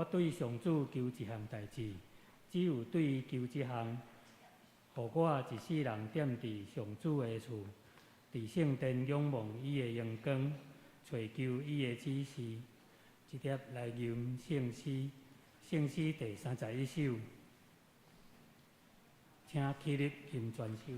我对上主求一项代志，只有对伊求这项，互我一世人踮伫上主的厝，伫圣殿仰望伊的阳光，找求伊的指示。一碟来吟圣诗，圣诗第31首，请起立吟全首。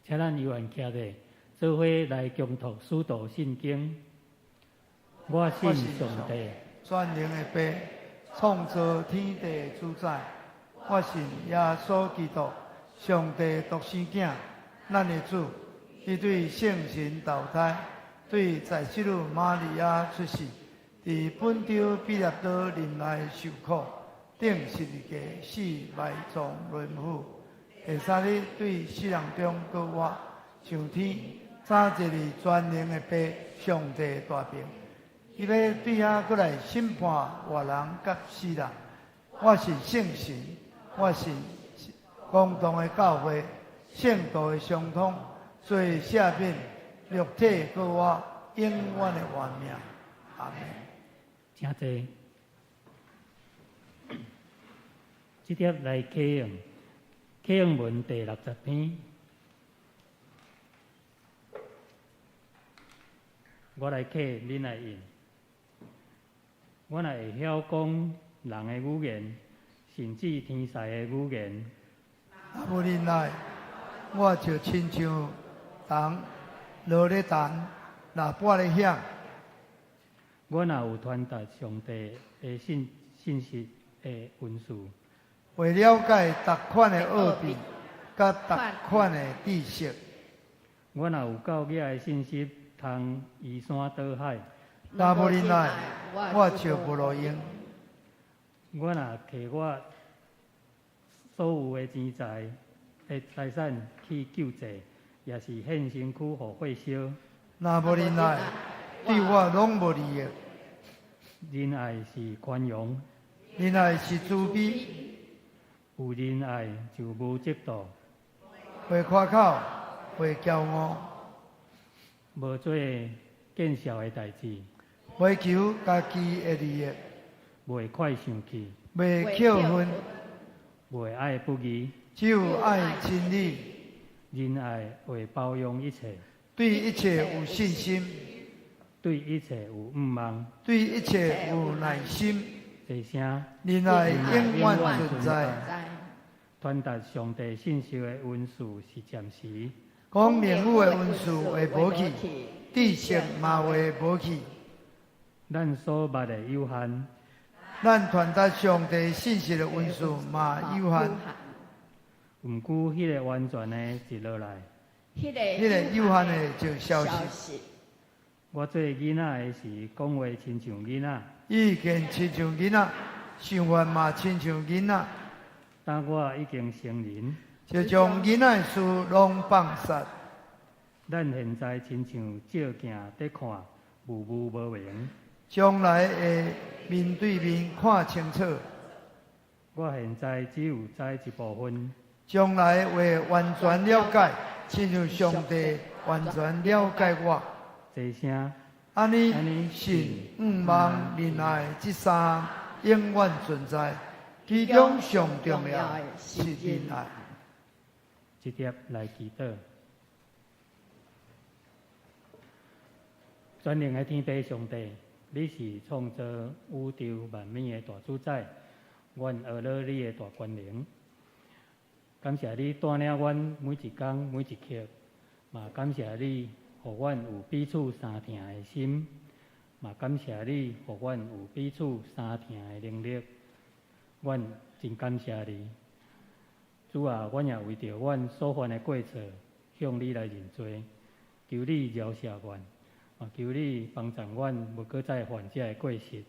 请咱有缘徛咧，做伙来共读书读圣经。我信上帝，全能的爸，创造天地主宰。我信耶稣基督，上帝独生子，咱的主。伊对圣神投胎，对在世女玛利亚出世，伫本州比勒多林内受苦，顶十字架死埋葬轮毂，会使你对世人中搁活上天。早一日全能的爸，上帝大病，伊要对遐过来审判活人甲死人。我是圣神，我是公道的教会，圣道的相通，所以赦免肉体搁我永远的活命。阿门。请坐。这帖来启用，启用文第60篇。我来启，恁来应。我若会晓讲人的语言，甚至天使的语言。若无恁来，我就亲像虫落咧蛋，若拨咧响。我若有传达上帝的信息的文字，为了解逐款的奥秘，甲逐款的知识。我若有教育的信息，通移山倒海。若无恁来，我就无路用。我若摕我所有的钱财的财产去救济，也是献身躯互火烧。若无恁来，对我拢无利益。仁爱是宽容，仁爱是慈悲，有仁爱就无嫉妒，袂夸口，袂骄傲，无做见笑的代志，袂求家己的利益，袂快生气，袂扣分，袂爱不义，只有爱真理。仁爱会包容一切，对一切有信心，对一切有毋忘，对一切有耐心。这声仁爱永远存在。传达上帝信息的文字是暂时，讲名语的文字会无去，知识嘛会无去。咱所捌的有限，咱传达上帝信息的文字嘛有限。毋久，迄个完全的一落来，迄个有限的就消失。我做囡仔的是讲话亲像囡仔，意见亲像囡仔，想法嘛亲像囡仔。当我已经成人，就将囡仔的事拢放下。咱现在亲像照镜在看，模模无明。将来会面对面看清楚。我现在只有知一部分，将来会完全了解，亲像上帝完全了解我。这声安尼信、望、仁爱这三永远存在，其中上重要的是仁爱。一碟来祈祷。全能的天父上帝，你是创造宇宙万物的大主宰，阮学了你的大权能。感谢你带领阮每一天每一刻，嘛感谢你，互阮有彼此相听的心，嘛感谢你，互阮有彼此相听的能力。阮真感谢你，主啊，阮也为着阮所犯的过错，向你来认罪，求你饶赦阮。求你帮助阮，无搁再犯这个过失，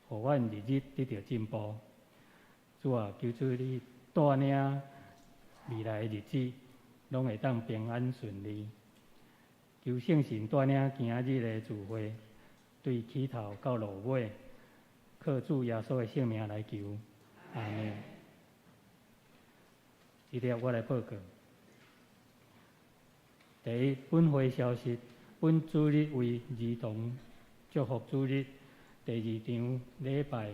互阮日日得到进步。主啊，求主你带领未来的日子，拢会当平安顺利。求圣神带领今仔日的聚会，对起头到落尾，靠主耶稣的性命来求。阿门。这条我来报告。第一，本会消息。本主日为儿童祝福主日，第二场礼拜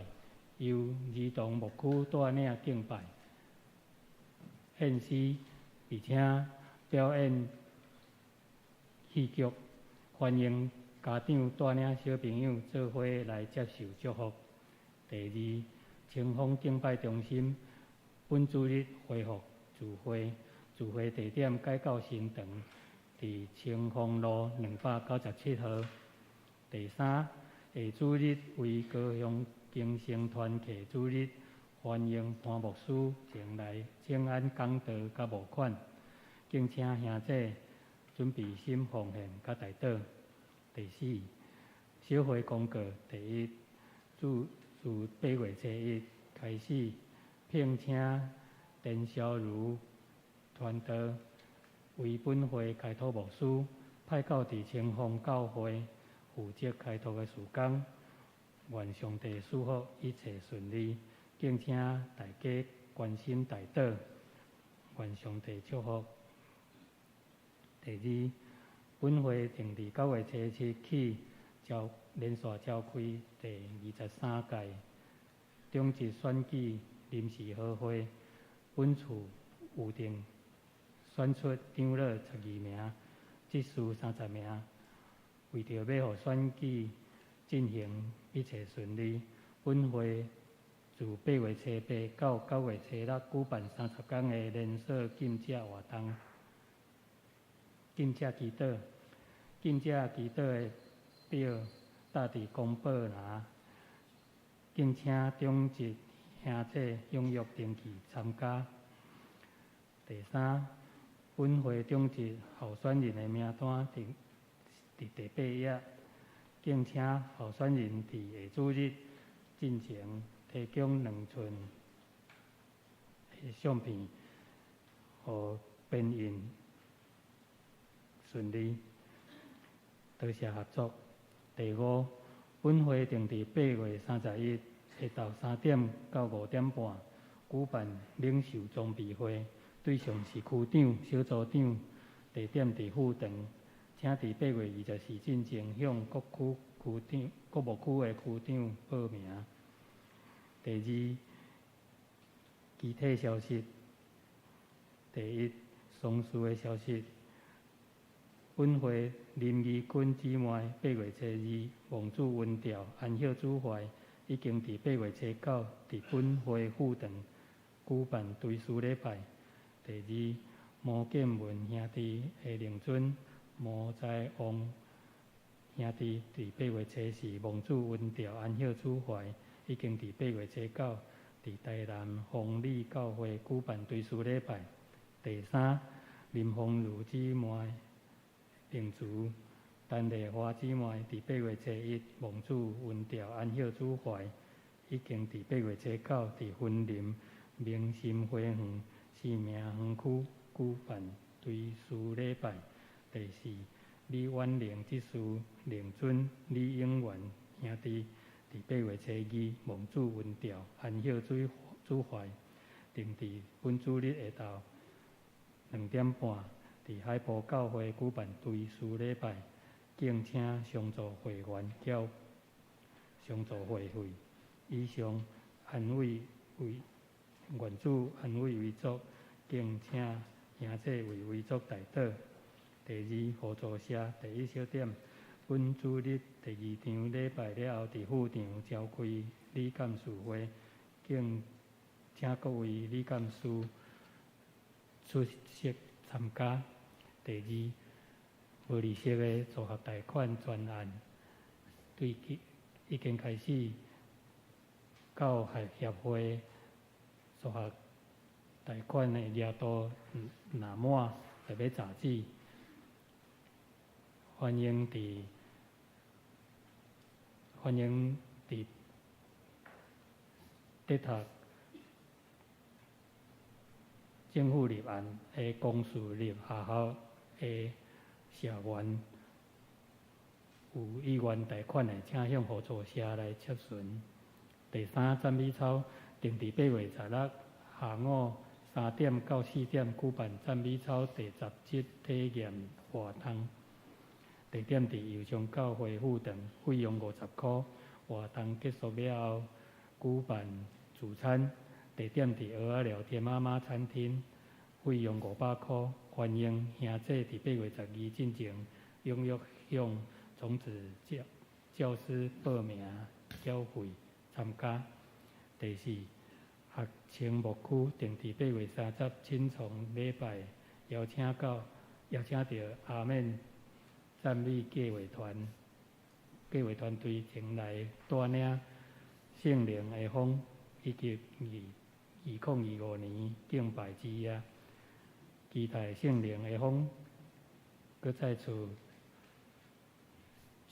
由儿童牧区带领敬拜、献诗，并且表演戏剧，欢迎家长带领小朋友做伙来接受祝福。第二，清风敬拜中心本主日恢复聚会，聚会地点改到新塘。伫清风路297号。第三，下主日为高雄京城团契主日，欢迎潘牧师前来请安讲道甲募款，敬请兄姐准备心奉献甲代祷。第四，小会公告第一，自8月初1开始，聘请陈小如传道为本会开拓牧师，派到伫清风教会负责开拓的事工。愿上帝赐福一切顺利，敬请大家关心代祷。愿上帝祝福。第二，本会定伫9月7日起连续召开第23届中级选举临时好会，本处有定选出长老12名，执事30名。为着要互选举进行一切顺利，本会自8月8到9月7举办30天的连锁竞价活动。竞价祈祷的表搭伫公报栏，敬请中籍兄弟踊跃登记参加。第三，本会中籍候选人的名单伫第8页，敬请候选人伫下主日进前提供2寸的相片，互编印顺利。多谢合作。第五，本会定伫8月31日下昼3点到5点半举办领袖装备会，对象是区长、小组长，地点伫富城，请伫8月24日进前向各务区的区长报名。第二，具体消息。第一，丧事的消息。本会林义君姊妹8月7日亡主温调安息主怀，已经伫8月7九伫本会富城举办追思礼拜。第二，毛建文兄弟的灵尊毛在王兄弟伫8月7日亡主温调安息主怀，已经伫8月7九伫台南丰利教会举办追思礼拜。第三，林凤如姊妹灵祠陈丽华姊妹伫8月7日亡主温调安息主怀，已经伫8月7九伫云林明心花园四名园区举办追思礼拜。第四，李婉玲执事灵尊李永元兄弟伫8月7日亡主温调安息主怀，定伫本主日下昼2点半伫海埔教会举办追思礼拜，敬请相助会员缴相助会费。以上安慰为愿主安慰为足，敬请兄弟为足代祷。第二，互助社第一小点，本主日第2场礼拜了后，伫副场召开理监事会，敬请各位理监事出席参加。第二，无利息的组合贷款专案，已经开始教协会组合贷款的额度拿满，特别查址，欢迎伫伫读政府立案的公事立下校的社员有意愿贷款的，请向互助社来洽询。第三，赞美操定伫8月16日下午3点到4点举办赞美操第17体验活动，地点伫油松教会富城，费用50块。活动结束了后，举办自餐，地点伫蚵仔寮天妈妈餐厅，费用500块。欢迎兄弟伫8月12日进前踊跃向种子教师报名缴费参加。第四，学青牧区定伫8月30日青崇礼拜，邀请到阿免赞美计划团队前来带领圣灵的风，以及2025年敬拜之夜。期待圣灵的风，搁再次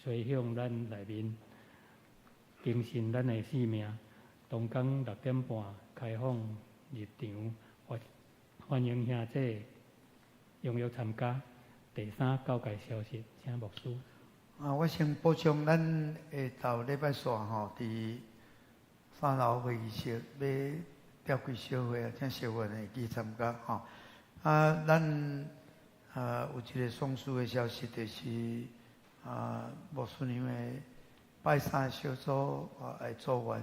吹向咱内面，更新咱的生命。东港6点半开放入场，欢迎兄弟踊跃参加。第三教界消息，请牧师。我先补充，咱下昼礼拜三吼，伫3楼会议室要调开小会啊，请小员会去参加吼。咱有一个送书的消息，就是牧师娘的拜三小组来组员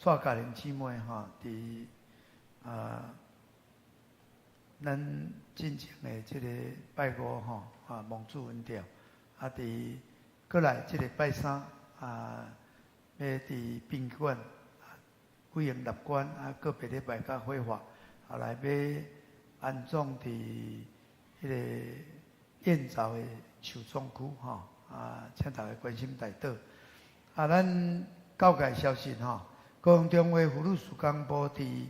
带家人姊妹吼，伫咱进前的这个拜五吼蒙主恩调伫过来这个拜三要伫宾馆举行立馆个别礼拜甲会法后来要安葬伫迄个燕巢的树庄区吼请大家关心大道咱教界消息吼，高雄中华妇女事工部伫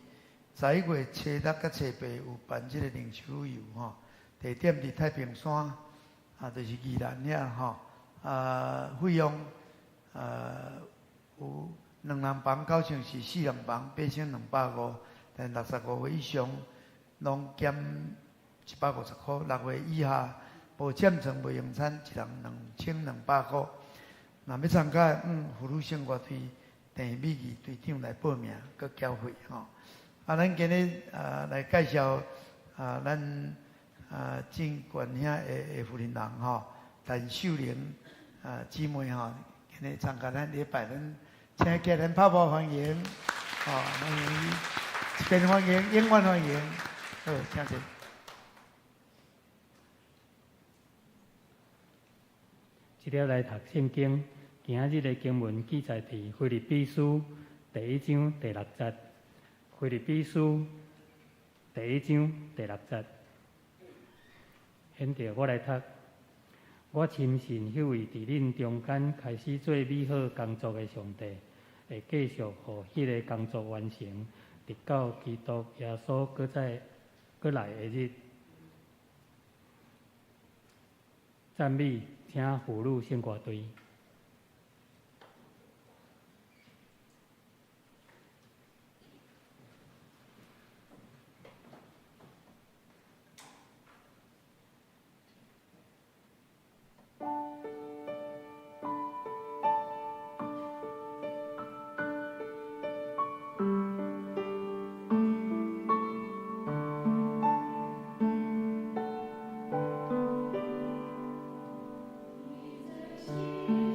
11月初六甲初八有办这个灵修旅游吼，地点伫太平山就是宜兰遐吼费用有2人房9成是4人房8250，但65岁以上拢减150块，6岁以下无占床袂用餐，一人2200块。若要参加妇女生活队郑美仪队长来报名，佮缴费吼。咱今日来介绍咱正管遐的妇人人吼，陈秀玲姊妹吼，今日参加咱礼拜，咱请家人拍拍欢迎，欢迎伊，一边欢迎，永远欢迎，好，请坐。一条来读圣经，今日的经文记载伫腓立比书第1章第6节。腓立比书第1章第6节，现着我来读。我深信，迄位伫恁中间开始做美好工作的上帝，会继续互迄个工作完成，直到基督耶稣搁来的日。赞美，请妇女圣歌队。你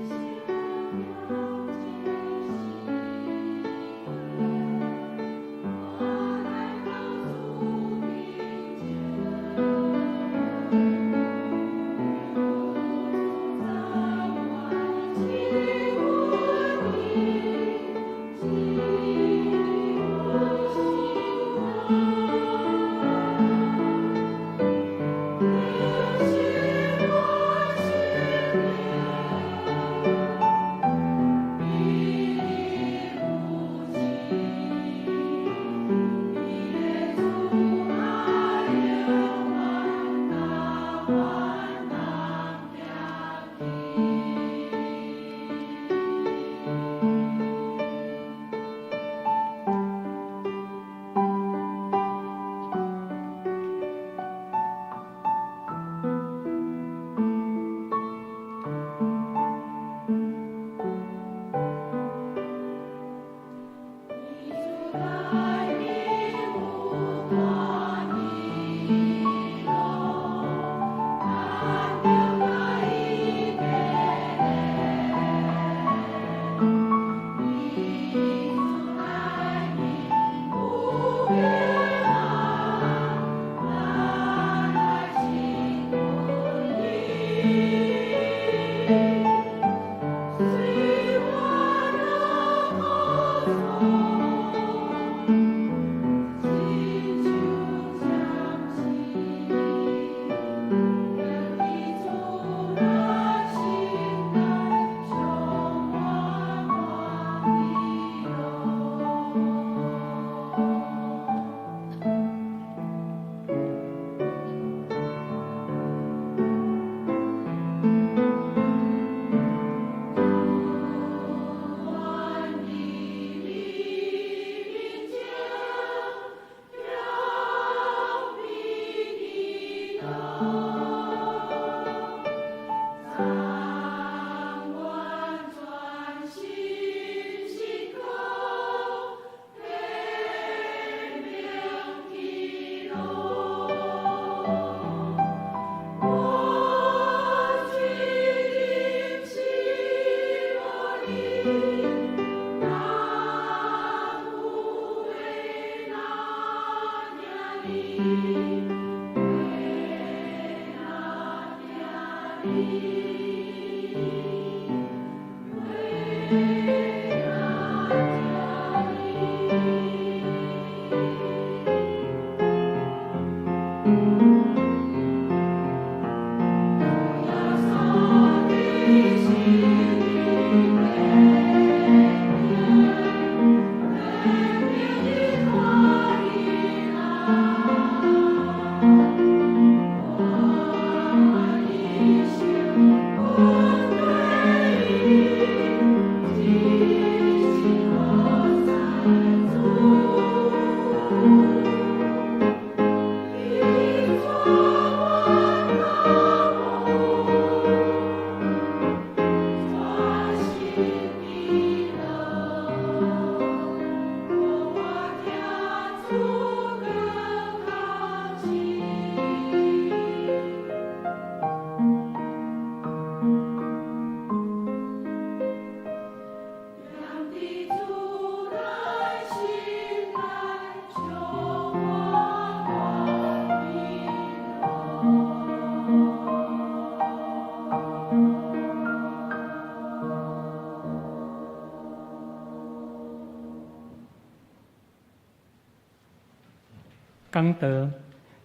讲道，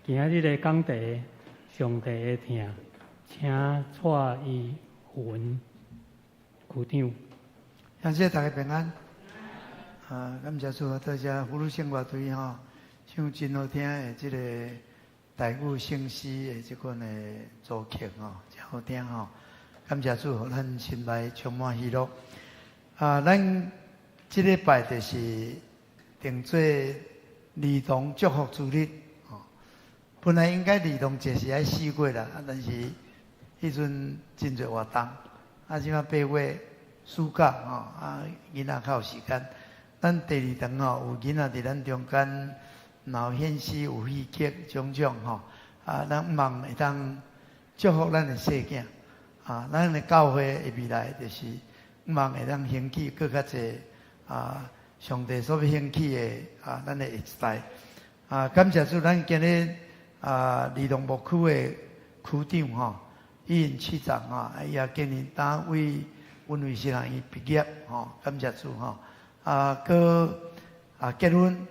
今仔日的讲题，上帝的疼，请带伊魂区长。感谢大家平安。感谢主，多谢福禄圣乐队唱真好听的这个台语圣诗的这款的组曲真好听感谢主，互咱心内充满喜乐。咱这礼拜就是定做儿童祝福主日本来应该儿童节是爱4月啦，但是迄阵真侪活动，即摆8月暑假囡仔较有时间。咱第2堂有囡仔伫咱中间，然后献诗有戏剧种种咱望会当祝福咱的细囝咱的教会的未来就是望会当兴起更较侪上帝所要兴起的咱的下一代感谢主，咱今日儿童牧区的区长伊因市长伊也今年当为温卫先生伊毕业感谢主结婚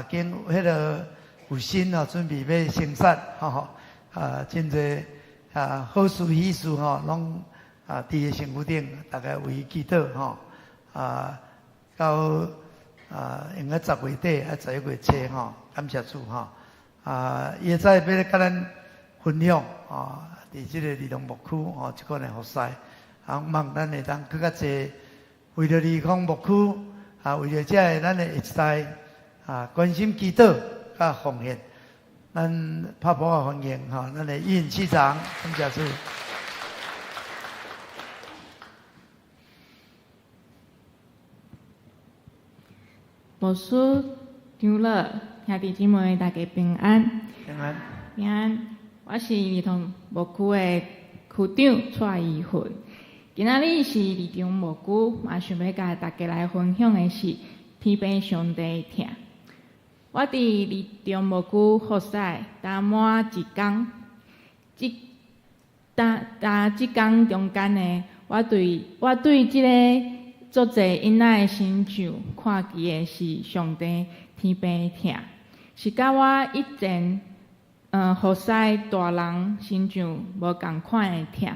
经迄个有心准备要生产真侪好事喜事拢伫个身躯顶，大家为伊祈祷到应该10月底11月初感谢主伊会再要甲咱分享伫即个儿童牧区即款的服侍望咱会当更较侪为着儿童牧区为着这咱的下一代关心祈祷甲奉献，咱拍鼓欢迎咱的尹市长，感谢主。牧师长老兄弟姊妹大家平安。平安。平安。我是儿童牧区的区长蔡依云。今仔日是儿童牧区，嘛想要甲大家来分享的是天父上帝疼。我伫儿童牧区服侍打满1天，即天中间呢，我对即个足侪囡仔的身上看见的是上帝天父疼，是甲我以前服侍大人身上无共款的疼。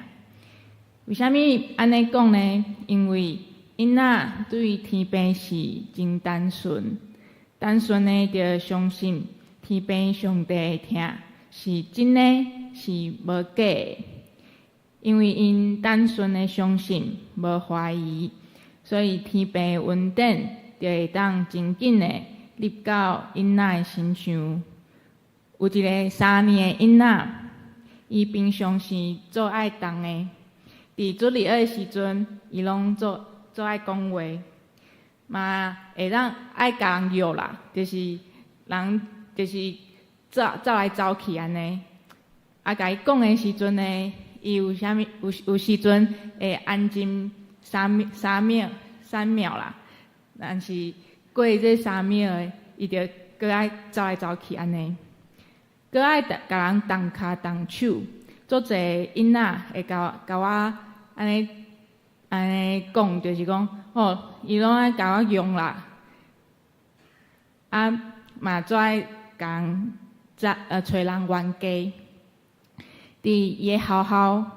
为虾米安尼讲呢？因为囡仔对天父是真单纯的，着相信天父上帝的疼是真的，是无假的。因为因单纯的相信，无怀疑，所以天父的恩典就会当真紧的入到囡仔的身上。有一个3年的囡仔，伊平常是做爱动的。伫主日的时阵，伊拢做爱讲话，嘛会当爱甲人约啦，就是人就是走来走去安尼。甲伊讲的时阵呢，伊有时阵会安静3秒啦，但是过这3秒的，伊就搁爱走来走去安尼，搁爱甲人动骹动手。足侪囡仔会甲我安尼讲，就是讲伊拢爱甲我用啦，嘛做爱甲人找人冤家。伫伊的学校，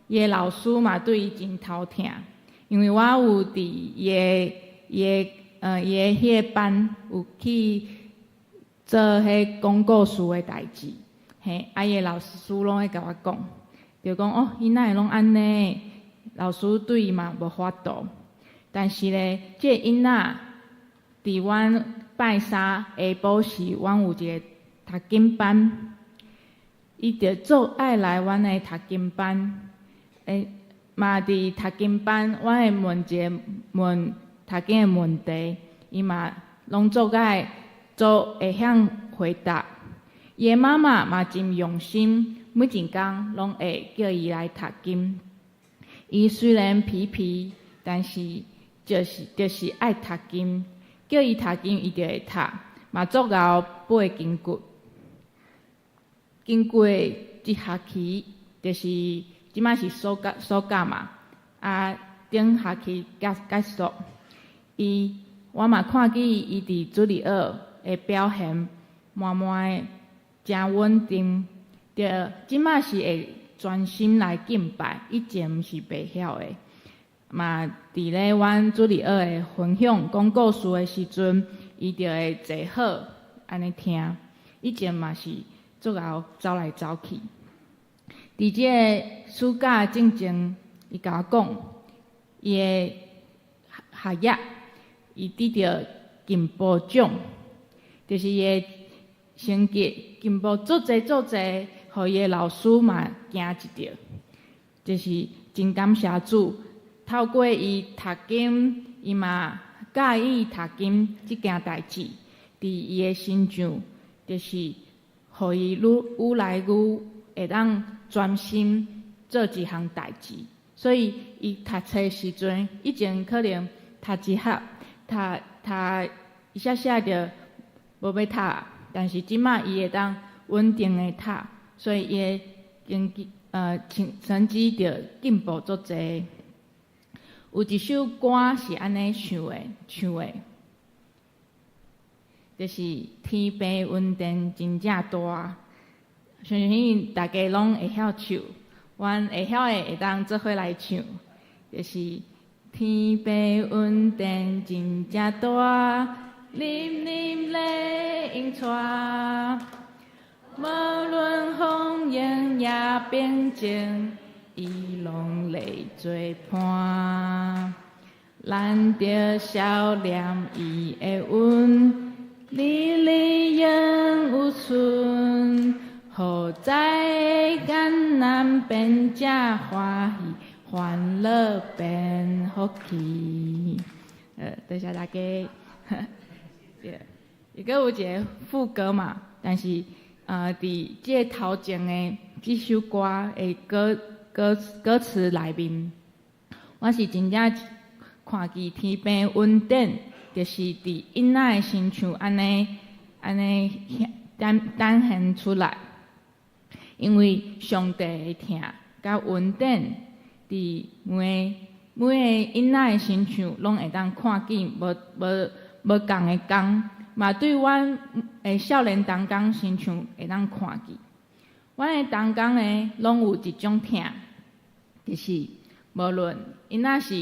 伊的老师嘛对伊真头疼，因为我有伫伊的迄个班有去做迄广告书的代志。伊的老师拢会甲我讲，就讲伊哪会拢安尼？老师对伊嘛无法度。但是咧，这囡仔伫阮拜三下晡时，阮有一个读经班，伊就做爱来阮的读经班。嘛伫读经班，阮会问读经的问题，伊嘛拢做会晓回答。伊的妈妈嘛真用心，每一天拢会叫伊来读经。伊虽然皮，但是就是爱读经，叫伊读经伊就会读，嘛足够背经骨。经过一学期，就是即摆是暑假嘛，顶学期结束，我嘛看见伊伫主日学的表现。慢慢的真稳定，着即马是会专心来敬拜，以前毋是袂晓的。嘛，伫咧阮主日学的分享讲故事的时阵，伊就会坐好安尼听。以前嘛是足敖走来走去。伫即个暑假进前，伊甲我讲，伊的学业伊得到进步奖，就是伊的成绩进步足侪，互伊的老师嘛惊一着，就是真感谢主。透过伊读经，伊嘛介意读经即件代志，伫伊的心上，就是互伊愈来愈会当专心做一项代志。所以伊读册时阵，以前可能读一盒，读一下就无要读，但是即马伊会当稳定的读，所以伊的成绩就进步足侪。有一首歌是安尼唱的，就是天平运电真正大，相信大家拢会晓唱，阮会晓的会当做伙来唱，就是天平运电真正大，凛凛咧风吹，无论风雨也平静。伊拢会做伴，咱着笑念伊的恩，日日永有存，好在艰难变正欢喜，欢乐变福气。多谢大家。伊阁有一个副歌嘛，但是伫即个头前的即首歌的歌词内面，我是真正看见天平稳定，就是伫囡仔的身上安尼展现出来。因为上帝的疼甲稳定，伫每个囡仔的身上拢会当看见无共的工，嘛对阮的少年童工身上会当看见。阮的童工呢，拢有一种疼，就是无论因仔是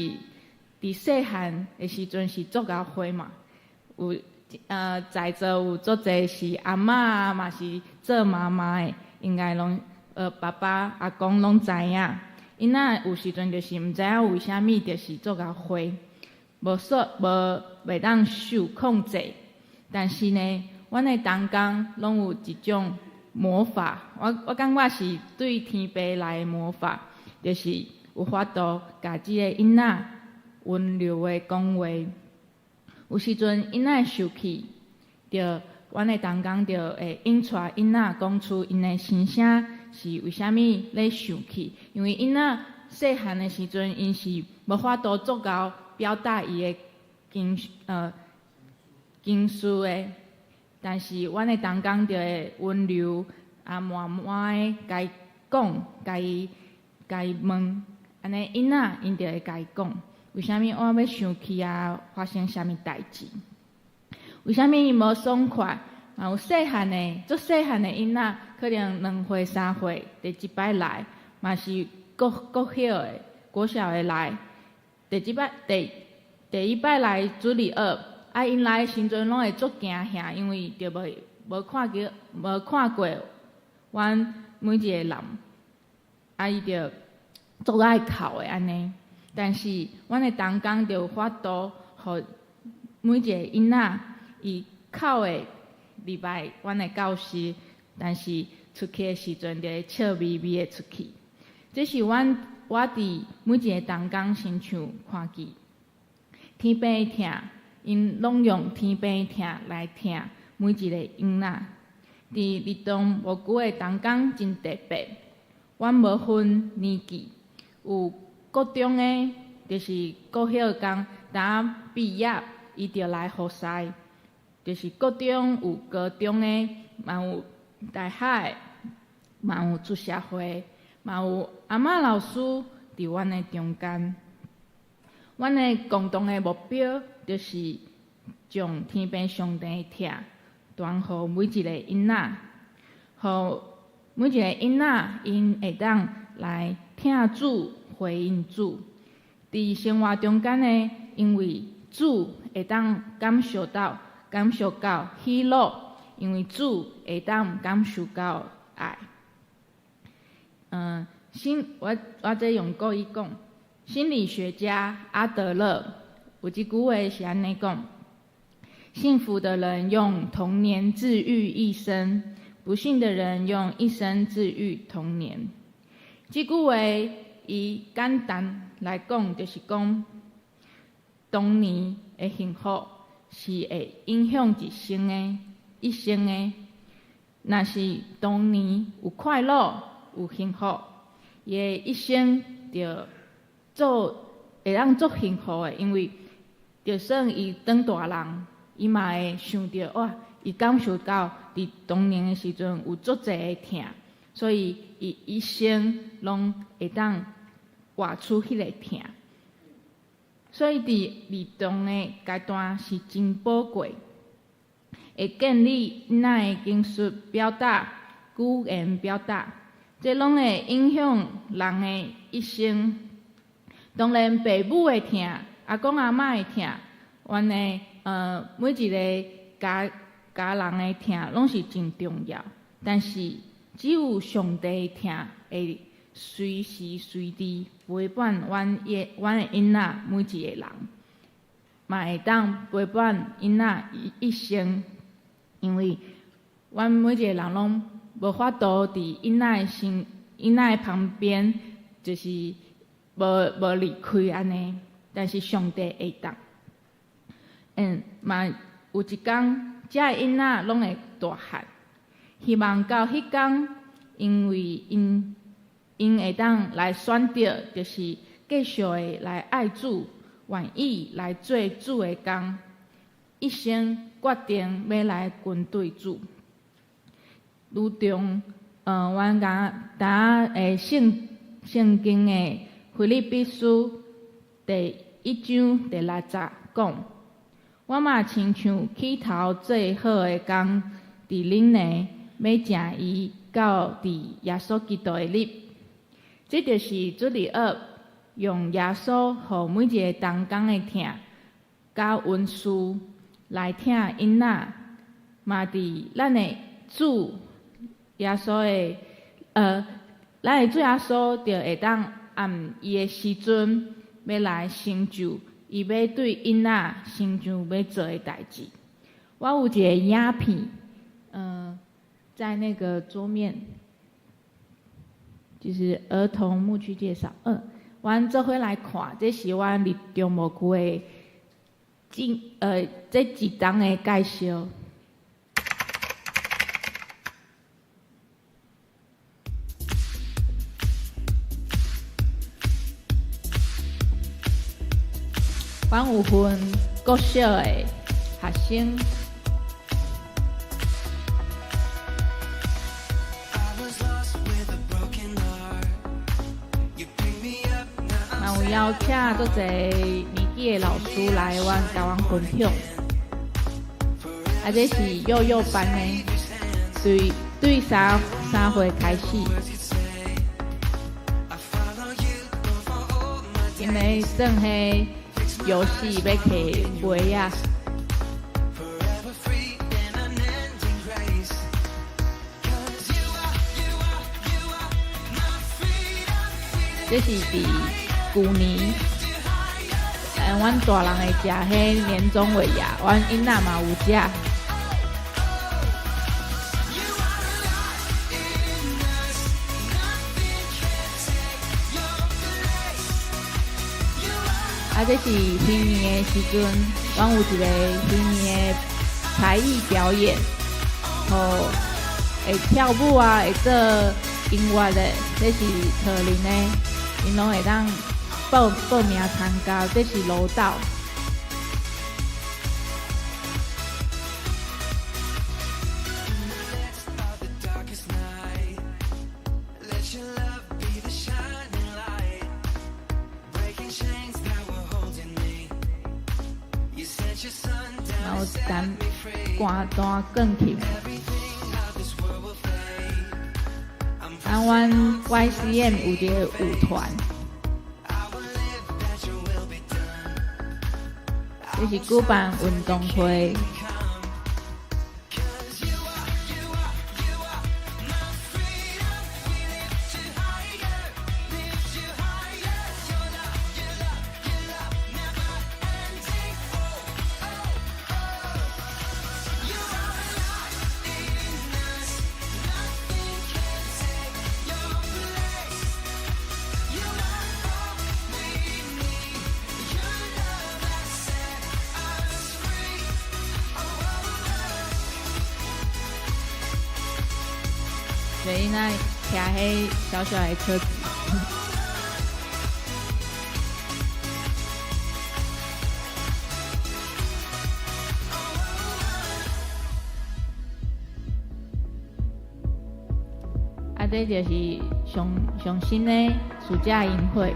伫细汉的时阵是足够花嘛，有在座有足侪是阿嬷啊，嘛是做妈妈的，应该拢爸爸阿公拢知影。因仔有时阵就是毋知影为虾米，就是足够花，袂当受控制。但是呢，阮的童工拢有一种魔法，我感觉是对天父来的魔法，就是有法度甲即个囡仔温柔的讲话。有时阵囡仔受气，着阮的童工着会引出囡仔讲出因的心声是为虾米咧受气，因为囡仔细汉的时阵，因是无法度足够表达伊的情绪的。但是阮的童工就会温柔慢慢的甲伊讲，甲伊问，安尼囡仔因就会甲伊讲，为虾米我要生气啊？发生虾米代志？为虾米伊无爽快？有细汉的，足细汉的囡仔，可能2岁3岁，第一摆来，嘛是国小的、国小的来，第一摆来主日学。因来的时阵拢会足惊吓，因为着无看过阮每一个人，伊着足爱哭的安尼。但是阮的童工着有法度，互每一个囡仔伊哭的入来阮的教室，但是出去的时阵着会笑眯眯的出去。这是我伫每一个童工身上看见天父的疼。因拢用天父的疼来疼每一个囡仔。伫日中无久的童工真特别，阮无分年纪，有国中的，就是国小工，当毕业伊就来学师，就是国中有高中的，嘛有大学的，嘛有出社会，嘛有阿嬷老师伫阮的中间。阮的共同的目标就是将天父上帝的疼传予每一个囡仔，互每一个囡仔因会当来听主、回应主。伫生活中间呢，因为主会当感受到喜乐，因为主会当感受到爱。我这用国语讲，心理学家阿德勒有一句话是安尼讲：幸福的人用童年治愈一生，不幸的人用一生治愈童年。这句话伊简单来讲，就是讲童年的幸福是会影响一生的。若是童年有快乐、有幸福，伊的一生就会当足幸福的，因为就算伊长大人，伊嘛会想到哇，伊感受到伫童年的时阵有足侪的疼，所以伊一生拢会当活出迄个疼。所以伫儿童的阶段是真宝贵，会建立囡仔的情绪表达、语言表达，这拢会影响人的一生。当然，父母的疼、阿公阿嬷的疼，阮的每一个家人的疼拢是真重要。但是只有上帝的疼会随时随地陪伴阮的囡仔每一个人，嘛会当陪伴囡仔一生。因为阮每一个人拢无法度伫囡仔的旁边，就是无离开安尼，但是上帝会当。嘛有一天，遮个囡仔拢会大汉，希望到迄天，因为因会当来选择，就是继续的来爱主，愿意来做主的工，一生决定要来跟对主。如同阮的圣经的腓立比书第1章第6节讲：我嘛亲像起头最好的工，伫恁内要正伊到伫耶稣基督的日。这就是主日学用耶稣互每一个同工的疼，甲温书来疼囡仔，嘛伫咱的主耶稣的咱的主耶稣就会当按伊的时阵要来成就伊要对囡仔成就要做的代志。我有一个影片，在那个桌面，就是儿童牧区介绍。阮做伙来看，这是阮离中牧区的这一档的介绍。阮有分国小的学生，嘛有邀请足侪年纪的老师来甲阮分享。这是幼幼班的，对3岁开始，因为算是游戏要摕杯啊。这是伫旧年，阮大人会食迄年终尾牙，阮囡仔嘛有食。这是新年的时阵，阮有一个新年的才艺表演，会跳舞啊，会做音乐的，这是特林的，因拢会当报名参加，这是舞蹈。然后寒单更去。阮 YCM 有一个舞团，就是举办运动会。所以那骑迄小小的车子，这就是上新的暑假营会。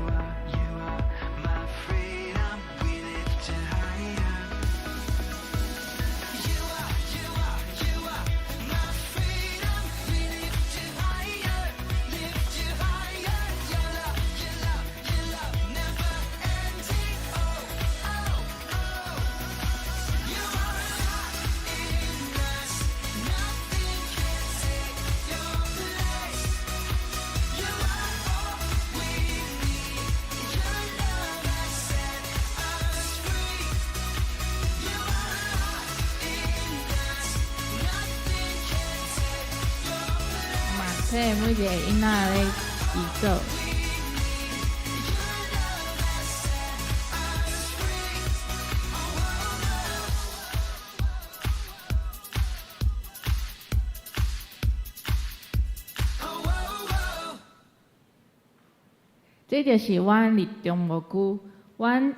所以每一个囡仔咧移走。这就是阮立中无久，阮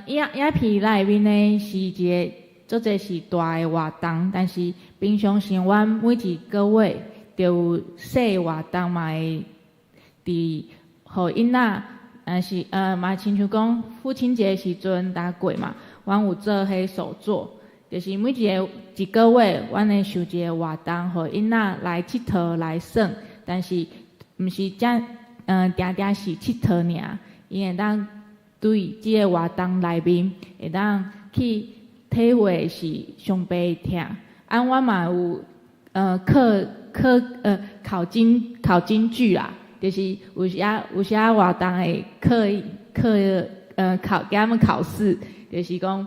影片内面呢是一个做这是大的活动，但是平常时阮每一个月就有小活动嘛会伫互囡仔，但是嘛亲像讲父亲节时阵打过嘛，阮有做迄手作，就是每一个月，阮会想一个活动，互囡仔来佚佗来耍，但是毋是定定是佚佗尔，伊会当对即个活动内面会当去体会是上白疼。阮嘛有考金句啦，就是有些活动会考给他们考试，就是讲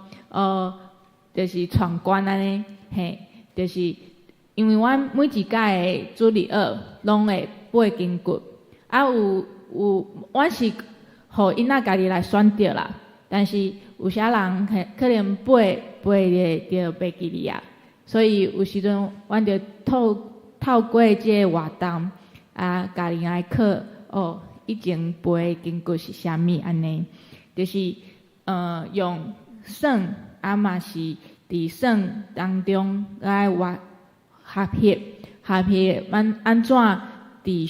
就是闯关安尼，嘿，就是因为阮每一届的主日学拢会背经句，阮是互囡仔家己来选择啦，但是有些人可能背就袂记哩啊，所以有时阵阮就透过即个活动家己来考以前背经句是啥物安尼，就是用耍嘛是伫耍当中来合协，安怎伫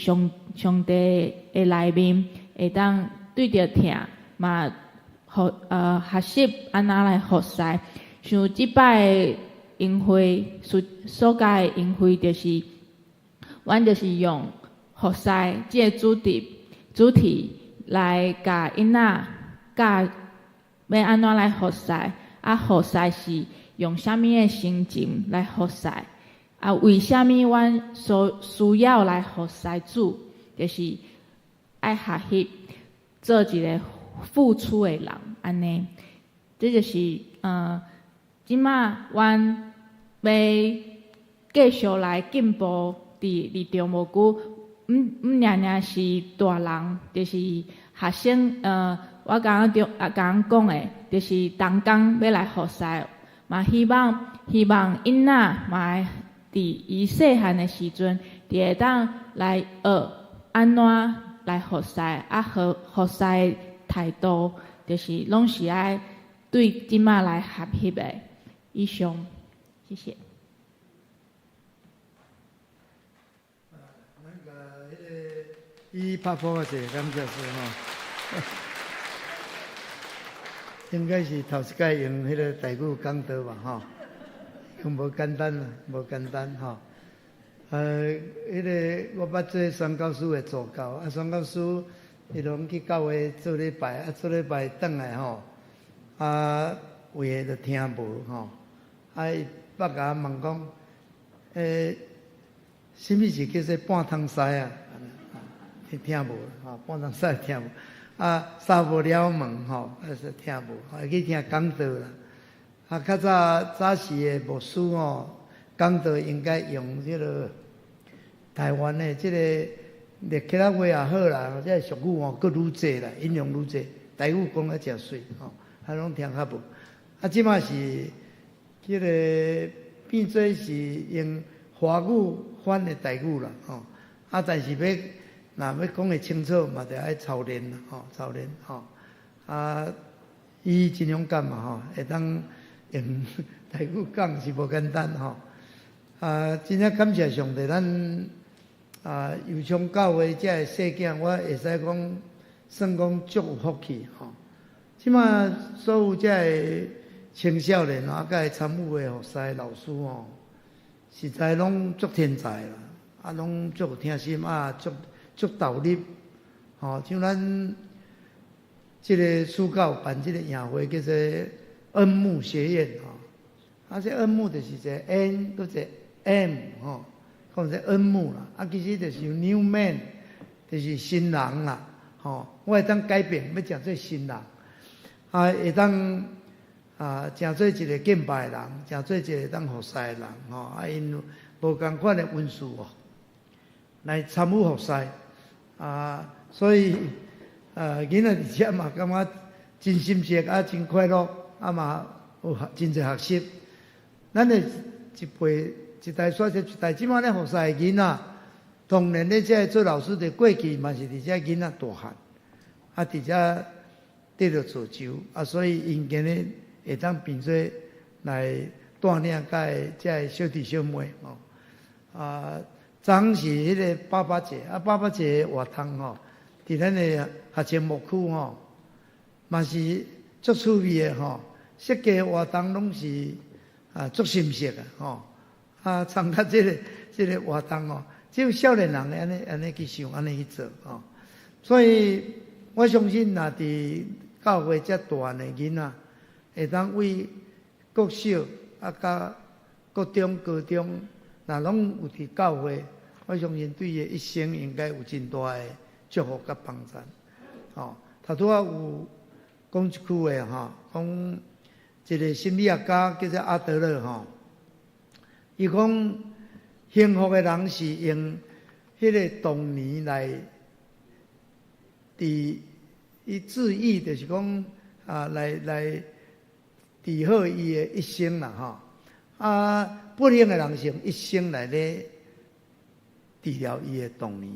上帝的内面会当对着疼嘛学习安怎来服侍。像即摆的营会所在的营会就是阮就是用服侍即个主题来教囡仔教要安怎来服侍，服侍是用啥物的心情来服侍，为啥物阮所需要来服侍主，就是爱学习做一个付出的人安尼。这就是即马阮要继续来进步。伫中无久，娘是大人，就是学生。我刚刚讲的，就是同工要来服侍，嘛希望囡仔嘛伫伊细汉的时阵，会当来学安怎来服侍，服侍的态度，就是拢是爱对即马来合翕的。以上，谢谢。伊拍鼓啊，谢感谢师吼。应该是头一届用迄个台语讲道吧吼。无简单啦，无简单吼。迄个我捌做宣教师的助教，宣教师伊拢去教会做礼拜，做礼拜转来吼，有诶就听无吼，伊捌甲我问讲，什么是叫做半通师啊？听无吼，半通师听无，三不了门吼，是听无，会去听讲道啦。较早时诶牧师吼，讲道应该用即个台湾诶即个列克拉话也好啦，即个俗语吼，佫愈济啦，引用愈济，台语讲啊诚水吼，拢听较无。即马是即个变做是用华语翻的台语啦吼，但是若要讲会清楚，嘛得爱操练啦吼，操练吼。伊真勇敢嘛吼，会当用台语讲是无简单吼。真正感谢上帝，咱油厂教会遮个细囝，我会使讲算讲足有福气吼。即马所有遮个青少年甲参与的服侍老师吼，实在拢足天才啦，拢足有听心，足投入吼。像咱即个暑假办即个营会叫做恩牧学院吼，这恩牧就是一个 N 搁一个 M 吼，讲是恩牧啦。其实就是 New Man， 就是新人啦吼。我会当改变，要讲做新人，会当诚做一个敬拜人，诚做一个当服侍人吼。因无共款的温素哦，来参与服侍所以囡仔伫遮嘛感觉真心实真快乐，嘛有真侪学习。咱的一辈一代说一代，即马咧服侍的囡仔，当然咧遮做老师的过去嘛是伫遮囡仔大汉，伫遮得到造就所以因今日会当变做来带领遮小弟小妹昨是迄个爸爸节爸爸节活动吼，伫咱的学前牧区吼，嘛是足趣味的吼。设计活动拢是足深色的吼。参加这个活动哦，只有少年人安尼去想，安尼去做吼。所以我相信，若伫教会遮大的囡仔，会当为国小甲国中、高中，若拢有伫教会，我相信对伊一生应该有真大的祝福甲帮助。头拄有讲一句话讲一个心理学家叫做阿德勒吼。伊讲，幸福的人是用迄个童年来治愈，就是讲来治好伊的一生啦吼。不幸的人是用一生来咧治疗伊的童年。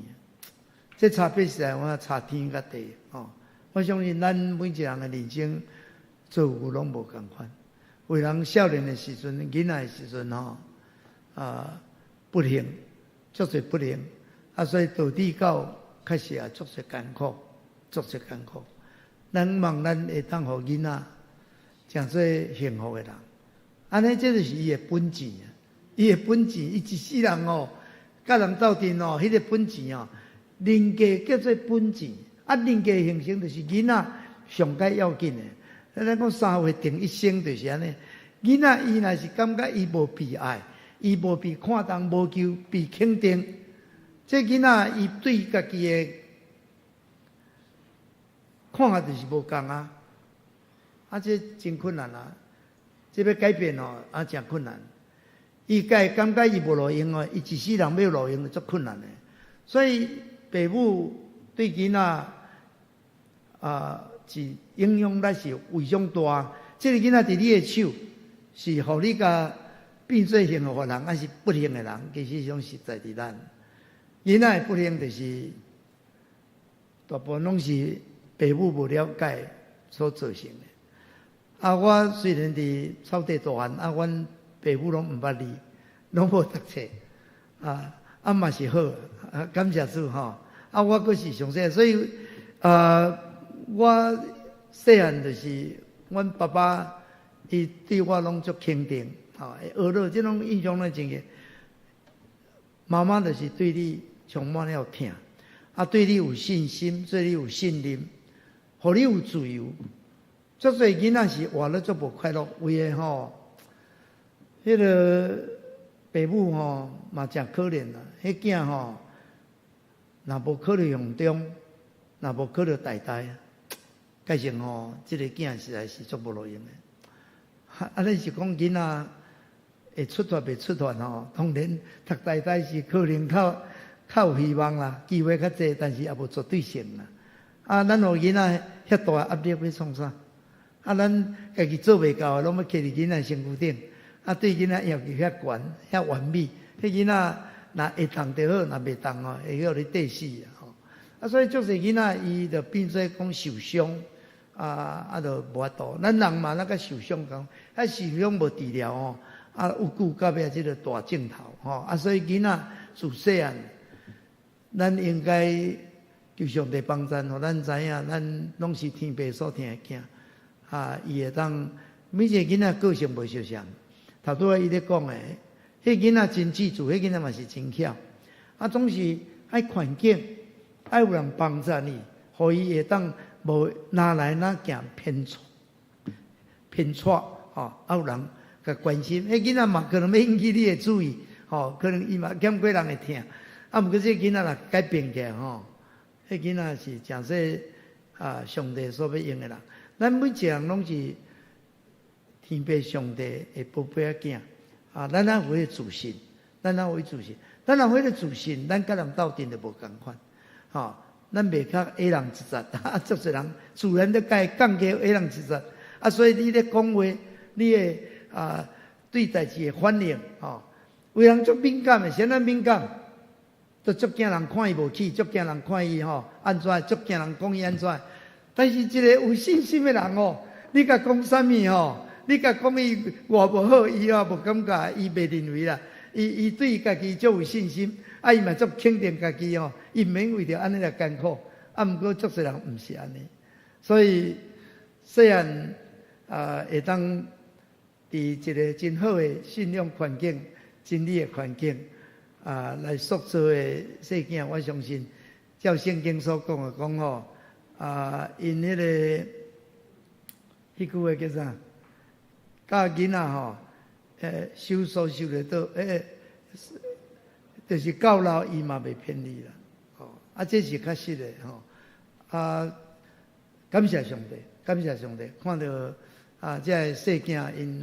这差别实在我差天甲地吼。我相信咱每一个人的人生做有拢无共款。有人少年的时阵、囡仔的时阵吼。不幸，足侪不幸，所以导致到确实足侪艰苦，足侪艰苦。咱望咱会当互囡仔诚做幸福的人，安尼这就是伊的本钱啊！伊的本钱，伊一世人甲人斗阵迄个本钱人格叫做本钱，人格形成就是囡仔上该要紧的。咱讲三岁定一生就是安尼，囡仔伊若是感觉伊无被爱。伊无被看重，无求被肯定，这囡仔伊对家己的看法就是无共这真困难这要改变真困难。伊会感觉伊无路用伊一世人要路用足困难的。所以父母对囡仔是影响力是非常大。这个囡仔伫你的手，是互你甲。变做幸福的人，还是不幸的人，其实种实在伫咱。囡仔的不幸就是大部分拢是父母无了解所造成的。我虽然伫草地大汉，阮父母拢毋捌字，拢无读册，嘛是好，感谢主吼。我阁是上细，所以我细汉就是阮爸爸，伊对我拢足肯定。会学乐，这种印象呢，真个妈妈就是对你充满了疼，对你有信心，对你有信任，互你有自由。足侪囡仔是活了足无快乐，为个迄个爸母嘛真可怜啦。迄囝若无考虑用中，若无考虑大，改成即个囝实在是足无路用的。安尼是讲囡仔会出脱袂出脱当然读大是可能较有希望啦，机会较济，但是也无绝对性啦。咱互囡仔遐大压力要创啥？咱家己做袂到，拢要揢伫囡仔身躯顶。对囡仔要求遐悬、遐完美，迄囡仔若会当就好，若袂当会互你跌死所以足侪囡仔伊就变做讲受伤，就无法度。咱人嘛，那个受伤讲，受伤无治疗有久到尾即个大镜头所以囡仔自细汉，咱应该求上帝帮咱，互咱知影，咱拢是天父所疼的囝。伊会当每一个囡仔个性无相像，头拄仔伊咧讲诶，迄囡仔真自主，迄囡仔嘛是真巧，总是爱环境，爱有人帮助你，互伊会当无哪来哪行偏错有人甲关心，迄囡仔嘛可能要引起你的注意，可能伊嘛欠过人会疼，毋过这囡仔若改变起来迄囡仔是诚说上帝所要用的人。咱每一个人拢是天父上帝的宝贝仔囝咱若有自信，咱若有自信，咱甲人斗阵就无共款咱袂较矮人一截足侪人自然都甲伊降低矮人一截所以你咧讲话，你的对代志的反应有人足敏感的，先敏感，都足惊人看伊无起，足惊人看伊安怎，足惊人讲伊安怎。但是一个有信心的人你甲讲啥物你甲讲伊外无好，伊无感觉，伊袂认为啦。伊对伊家己足有信心，伊嘛足肯定家己伊毋免为着安尼来艰苦。毋过足侪人毋是安尼，所以虽然会当伫一个真好的信仰环境、真理的环境来塑造的细囝，我相信照圣经所讲的讲因迄个迄句话叫啥？教囡仔收所收得到，就是教老伊嘛袂偏离啦。这是确实的感谢上帝，感谢上帝，看到这细囝因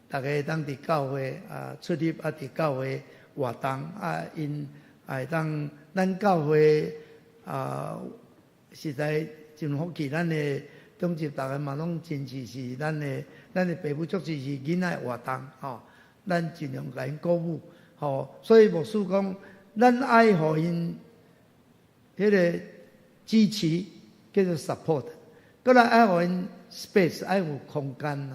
大家当伫教会出入伫教会活动因会当咱教会实在真福气，咱的总之大家嘛拢真支持咱的爸母，足支持囡仔的活动咱尽量甲因鼓舞所以牧师讲，咱爱互因迄个支持，叫做 support， 过来爱互因 space， 爱有空间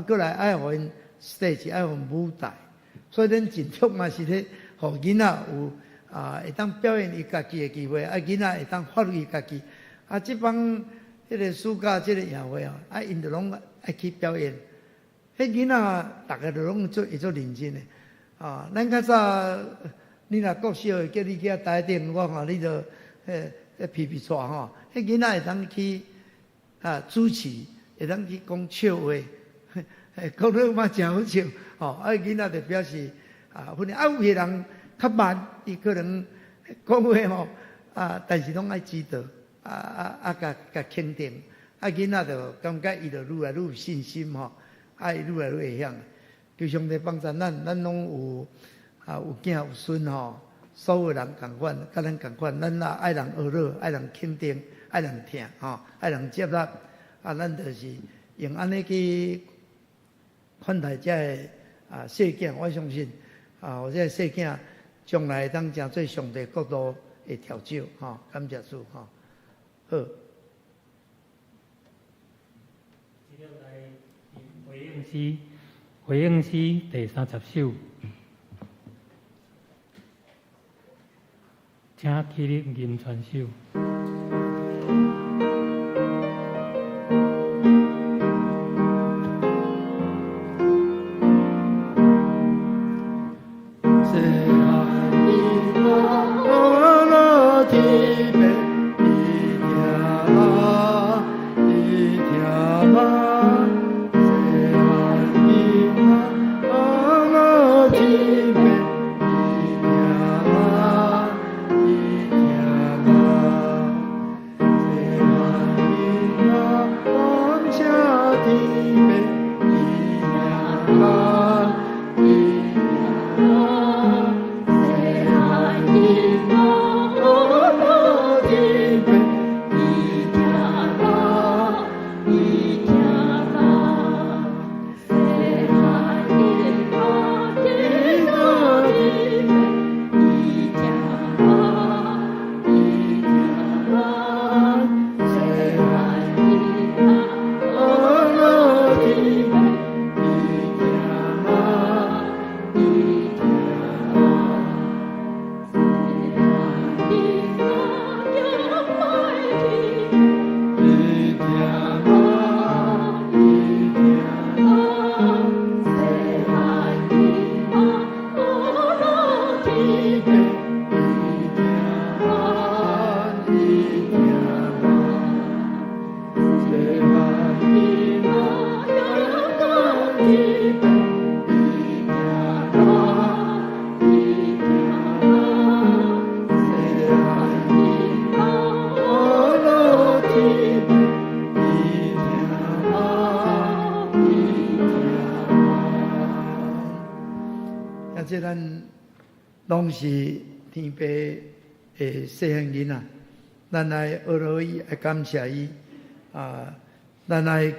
过来爱互因 stage， 爱有舞台，所以咱尽量嘛是咧互囡仔有会当表演伊家己的机会，囡仔会当发挥伊家己。这帮迄个暑假这个夜会因就拢爱去表演。迄囡仔大家就拢会做认真的咱较早你若国小叫你去台顶，我看你就皮皮拽迄囡仔会当去主持，会当去讲笑话，讲得嘛真好笑囡仔就表示反正有些人较慢，伊可能讲话但是拢爱指导。甲肯定，囡仔就感觉伊就愈来愈有信心愈来愈会晓。求上帝帮助咱拢有有囝有孙所有人共款，甲咱共款，咱爱人学乐，爱人肯定，爱人疼爱人接纳咱就是用安尼去款待这个细囝，我相信这个细囝将来当成做上帝国度的调酒感谢主好。接下来回应诗第30首，请起立吟传首。这咱拢是天父的细汉囡仔，咱来学罗伊，来感谢伊咱来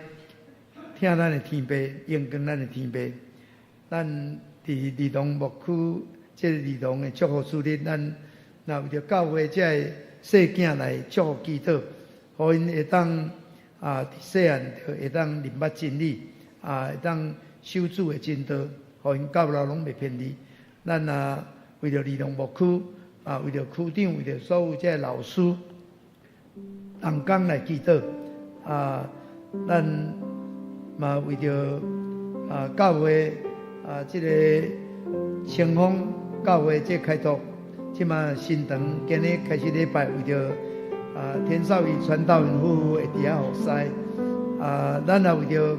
听咱的天父，应跟咱的天父。咱伫儿童牧区，这儿童的祝福主日，咱若为着教会这细囝来祝福祈祷，互因会当伫细汉就会当明白真理，会当守主的真道。互因教老拢袂偏离，咱为着儿童牧区为着区长，为着所有这老师，同工来祈祷咱嘛为着教会这个清风教会这开拓，即嘛新堂今日开始礼拜，为着天少仪传道人夫妇会伫遐服侍咱也为着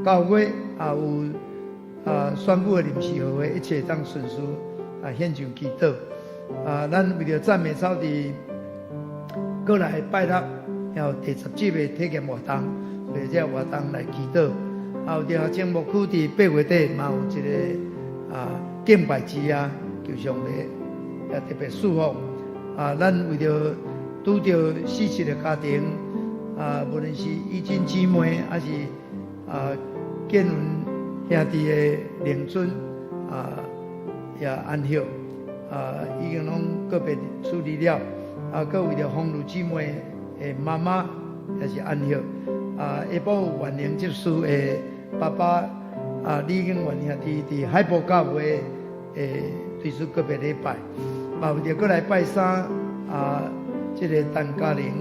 教会有宣布的临时会会一切当顺遂献上祈祷咱为着赞美草地过来拜六要第17个体验活动，为这活动来祈祷有着青木区伫8月底嘛有一个敬拜节求上帝也特别祝福咱为着拄着死去的家庭无论是义亲姊妹还是见闻兄弟的灵尊也安息已经拢个别处理了搁为着丰乳姊妹的妈妈也是安息下晡有万灵执事的爸爸李永元兄弟伫海埔教会推出个别礼拜嘛为着过来拜三这个单家庭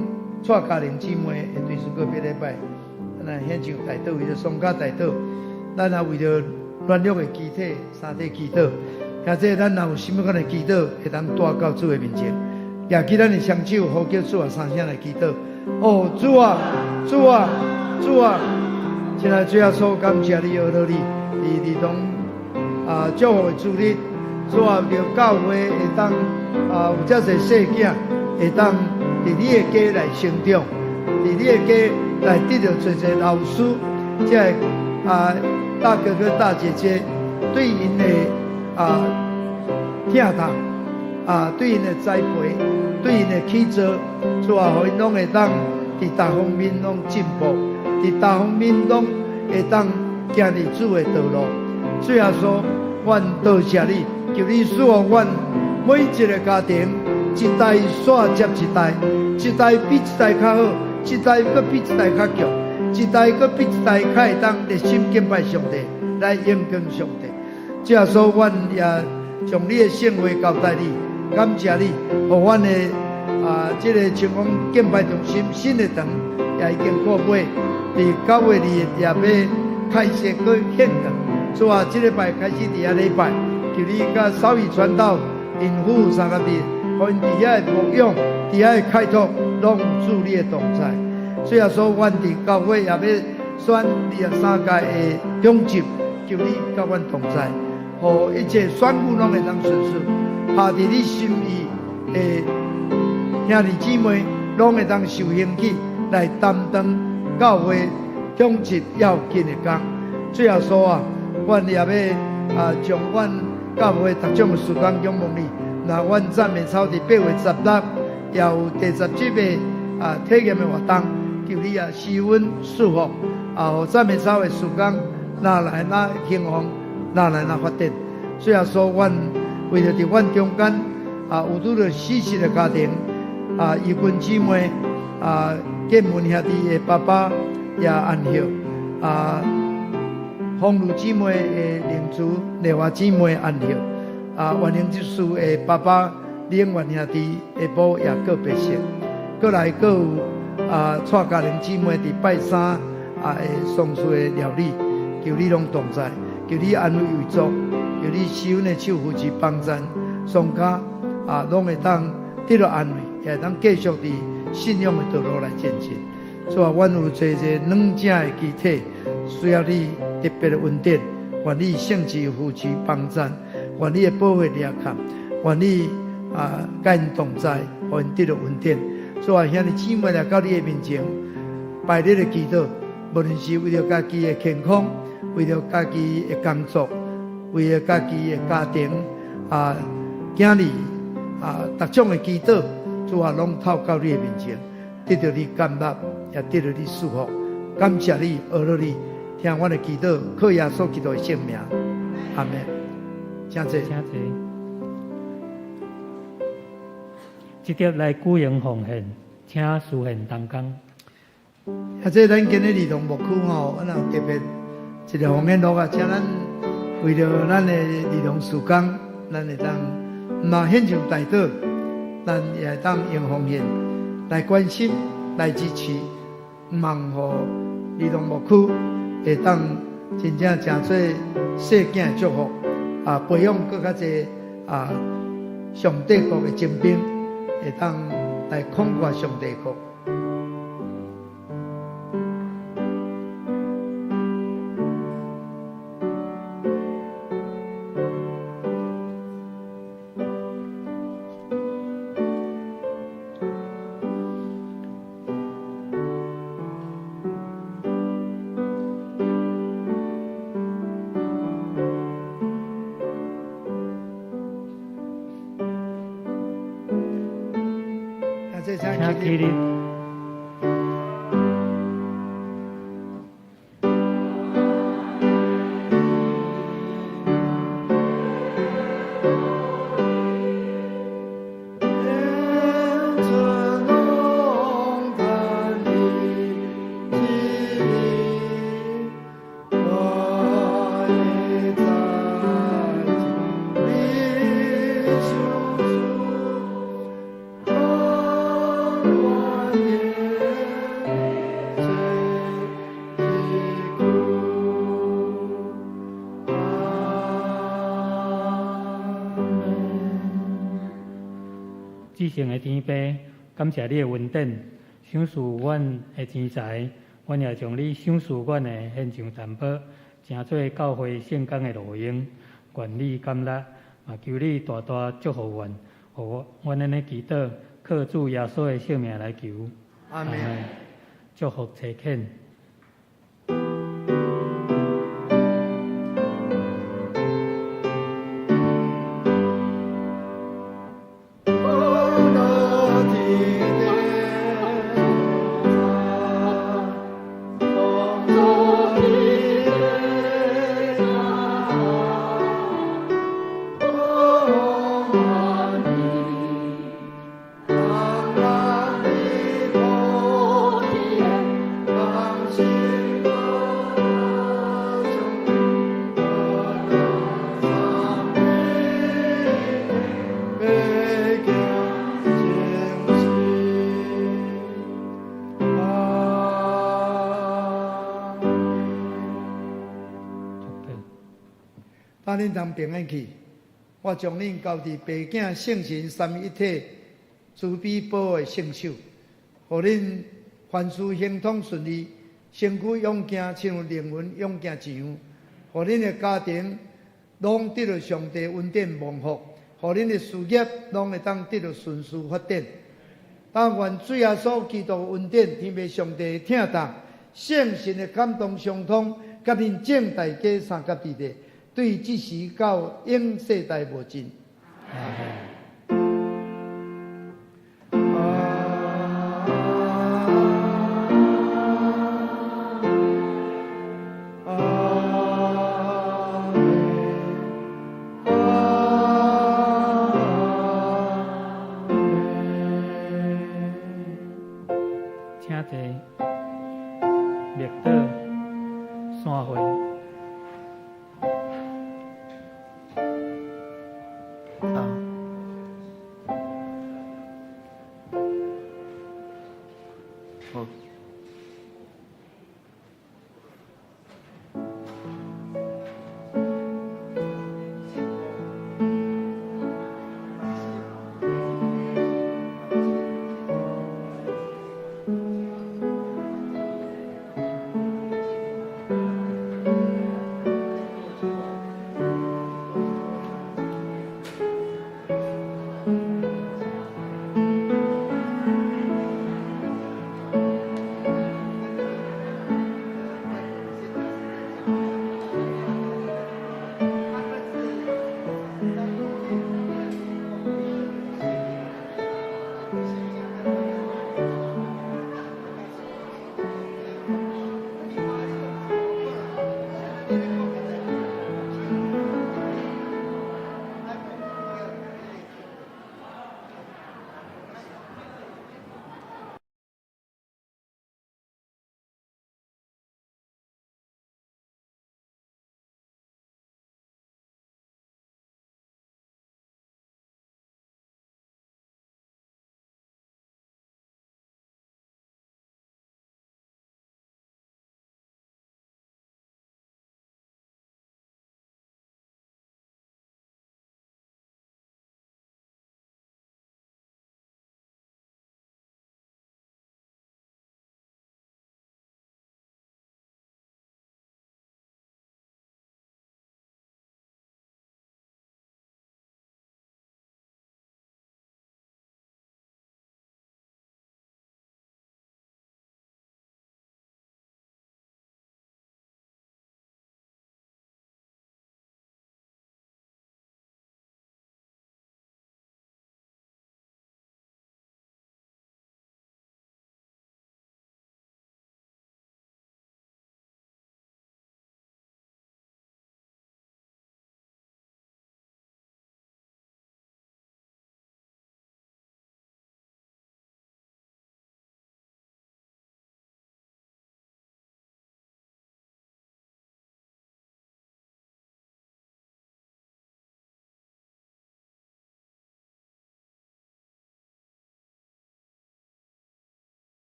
带家庭姊妹会推出个别礼拜咱献上代祷为着双家代祷咱也为着软弱的肢体、三体祈祷，或者咱若有什么款的祈祷，会当带到主的面前，也记咱的双手呼叫主3声来祈祷。哦，主啊，主啊，主啊！现在主耶稣感谢你，阿罗你，儿童祝福的主日，主啊，着教会会当有遮侪细囝，会当伫你的家来成长，伫你的家来得到侪老师，即个大哥哥、大姐姐对因的疼痛对因的栽培，对因的起造，主啊，互因拢会当伫大方面拢进步，伫大方面拢会当行伫主的道路。主耶稣，阮多谢你，求你使阮每一个家庭一代续接一代，一代比一代较好，一代搁比一代较强。一代搁比一代较会当热心敬拜上帝，来迎供上帝。主耶稣，阮也将你的圣话交代你，感谢你，互阮的这个清风敬拜中心新的堂也已经过尾，伫9月2日也要开设搁献堂。主啊，这礼拜开始伫遐礼拜，求你甲少仪传道因夫妇3个弟，互因伫遐的牧养，伫遐的开拓，拢有主你的同在。所以说，阮伫教会也要选23届的中级，求你甲阮同在，互一切选举拢会当顺遂，下伫你心意的兄弟姊妹拢会当受兴起来担当教会终极要紧的工。最后说啊，阮也要将阮教会逐种的事工仰望你。那阮赞美草伫8月16，也有第17个体验的活动，求你施恩赐福，互赞美草的事工哪来哪兴旺，哪来哪发展。最后说，阮为着伫阮中间有拄着死去的家庭义军姊妹建文兄弟的爸爸也安息phong路姊妹的灵珠、丽华姊妹安息元英执事的爸爸李永元兄弟的母也各白色，过来各有带家庭姊妹伫拜三的丧事的料理，求你拢同在，求你安慰为主，求你施恩的手扶持帮助，丧家拢会当得到安慰，也会当继续伫信仰的道路来前进。所以，阮有侪软正的肢体，需要你特别的恩典，愿你圣旨扶持帮助，愿你的保护掠看，愿你甲因同在，互因得到恩典。所以，兄弟姊妹来到你的面前，拜你的祈祷，无论是为了家己的健康，为了家己的工作，为了家己的家庭囝儿逐种的祈祷，主啊，拢透到你的面前，得到你感纳，也得到你祝福。感谢你，阿罗你，听我的祈祷，靠耶稣基督的圣名，阿门。请坐。直接来举行奉献，请事献同工。这咱今日儿童牧区吼，咱有特别一条奉献录请咱为了咱的儿童事工，咱会当若献上代祷，咱也会当用奉献来关心、来支持，望互儿童牧区会当真正成做世界的祝福培养更较侪上帝国的精兵，会当来扩大上帝国。请起立。至圣的天父，感谢你的恩典，赏赐阮的钱财，阮也将你赏赐阮的献上担保，成做教会圣工的路用，愿你感纳，也求你大大祝福阮，互阮安尼祈祷，靠主耶稣的圣名来求，阿门。祝福齐恳。恁通平安去，我将恁交伫爸囝圣神三位一体慈悲保护的圣手，互恁凡事行通顺利，身躯勇健，亲像灵魂勇健一样。互恁的家庭拢得到上帝恩典蒙福，互恁的事业拢会当得到顺遂发展。但愿主耶稣基督恩典，天父上帝听达，圣神的感动相通，甲恁正大家三甲地地，对即时到永世代无尽。请坐，绿岛山会。